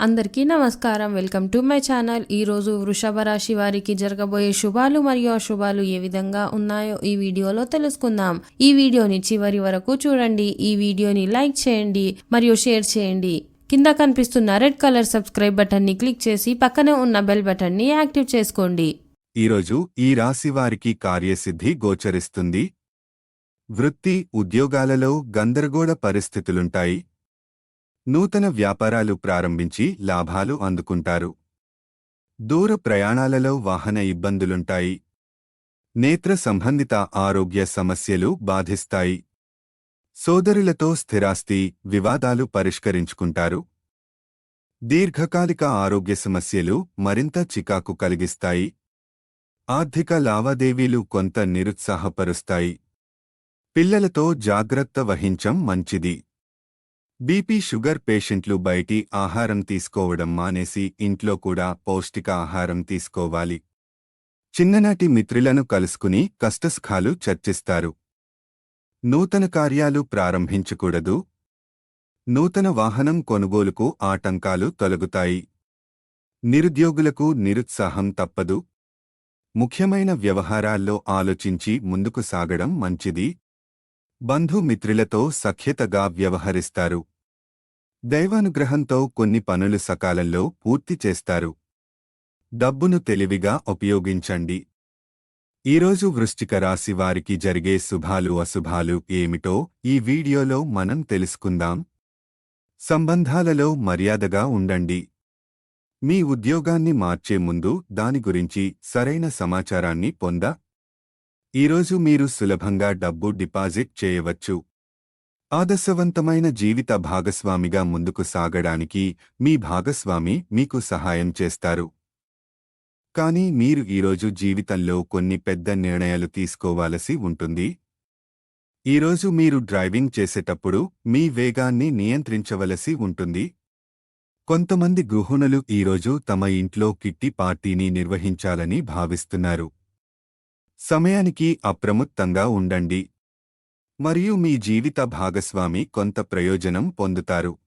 అందరికీ నమస్కారం. Welcome to my channel. ఈరోజు వృషభ రాశి వారికి జరగబోయే శుభాలు మరియు అశుభాలు ఏ విధంగా ఉన్నాయో ఈ వీడియోలో తెలుసుకుందాం. ఈ వీడియోని చివరి వరకు చూడండి. ఈ వీడియోని లైక్ చేయండి మరియు షేర్ చేయండి. కింద కనిపిస్తున్న రెడ్ కలర్ సబ్స్క్రైబ్ బటన్ని క్లిక్ చేసి పక్కనే ఉన్న బెల్ బటన్ని యాక్టివ్ చేసుకోండి. ఈరోజు ఈ రాశి వారికి కార్యసిద్ధి గోచరిస్తుంది. వృత్తి, ఉద్యోగాలలో గందరగోళ పరిస్థితులుంటాయి. నూతన వ్యాపారాలు ప్రారంభించి లాభాలు అందుకుంటారు. దూర ప్రయాణాలలో వాహన ఇబ్బందులుంటాయి. నేత్ర సంబంధిత ఆరోగ్య సమస్యలు బాధిస్తాయి. సోదరులతో స్థిరాస్తి వివాదాలు పరిష్కరించుకుంటారు. దీర్ఘకాలిక ఆరోగ్య సమస్యలు మరింత చికాకు కలిగిస్తాయి. ఆర్థిక లావాదేవీలు కొంత నిరుత్సాహపరుస్తాయి. పిల్లలతో జాగ్రత్త వహించం మంచిది. బీపీ, షుగర్ పేషెంట్లు బయటి ఆహారం తీసుకోవడం మానేసి ఇంట్లో కూడా పౌష్టిక ఆహారం తీసుకోవాలి. చిన్ననాటి మిత్రులను కలుసుకుని కష్టసుఖాలు చర్చిస్తారు. నూతన కార్యాలు ప్రారంభించకూడదు. నూతన వాహనం కొనుగోలుకు ఆటంకాలు తొలగుతాయి. నిరుద్యోగులకు నిరుత్సాహం తప్పదు. ముఖ్యమైన వ్యవహారాల్లో ఆలోచించి ముందుకు సాగడం మంచిది. బంధుమిత్రులతో సఖ్యతగా వ్యవహరిస్తారు. దైవానుగ్రహంతో కొన్ని పనులు సకాలంలో పూర్తి చేస్తారు. డబ్బును తెలివిగా ఉపయోగించండి. ఈరోజు వృశ్చిక రాశి వారికి జరిగే శుభాలు అశుభాలు ఏమిటో ఈ వీడియోలో మనం తెలుసుకుందాం. సంబంధాలలో మర్యాదగా ఉండండి. మీ ఉద్యోగాన్ని మార్చే ముందు దాని గురించి సరైన సమాచారాన్ని ఈరోజు మీరు సులభంగా డబ్బు డిపాజిట్ చేయవచ్చు. ఆదర్శవంతమైన జీవిత భాగస్వామిగా ముందుకు సాగడానికి మీ భాగస్వామి మీకు సహాయం చేస్తారు. కానీ మీరు ఈరోజు జీవితంలో కొన్ని పెద్ద నిర్ణయాలు తీసుకోవాల్సి ఉంటుంది. ఈరోజు మీరు డ్రైవింగ్ చేసేటప్పుడు మీ వేగాన్ని నియంత్రించవలసి ఉంటుంది. కొంతమంది గృహిణులు ఈరోజు తమ ఇంట్లో కిట్టి పార్టీని నిర్వహించాలని భావిస్తున్నారు. సమయానికి అప్రమత్తంగా ఉండండి. మరియు మీ జీవిత భాగస్వామి కొంత ప్రయోజనం పొందుతారు.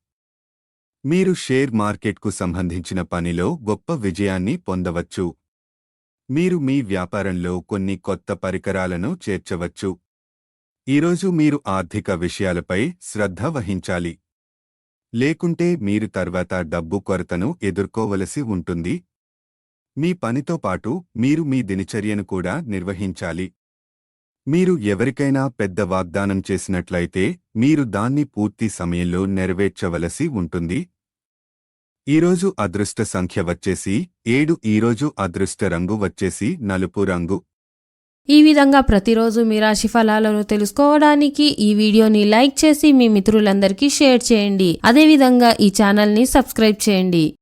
మీరు షేర్ మార్కెట్కు సంబంధించిన పనిలో గొప్ప విజయాన్ని పొందవచ్చు. మీరు మీ వ్యాపారంలో కొన్ని కొత్త పరికరాలను చేర్చవచ్చు. ఈరోజు మీరు ఆర్థిక విషయాలపై శ్రద్ధ వహించాలి. లేకుంటే మీరు తర్వాత డబ్బు కొరతను ఎదుర్కోవలసి ఉంటుంది. మీ పనితో పాటు మీరు మీ దినచర్యను కూడా నిర్వహించాలి. మీరు ఎవరికైనా పెద్ద వాగ్దానం చేసినట్లయితే మీరు దాన్ని పూర్తి సమయంలో నెరవేర్చవలసి ఉంటుంది. ఈరోజు అదృష్ట సంఖ్య వచ్చేసి 7. ఈరోజు అదృష్ట రంగు వచ్చేసి నలుపు రంగు. ఈ విధంగా ప్రతిరోజు మీ రాశి ఫలాలను తెలుసుకోవడానికి ఈ వీడియోని లైక్ చేసి మీ మిత్రులందరికీ షేర్ చేయండి. అదేవిధంగా ఈ ఛానల్ని సబ్స్క్రైబ్ చేయండి.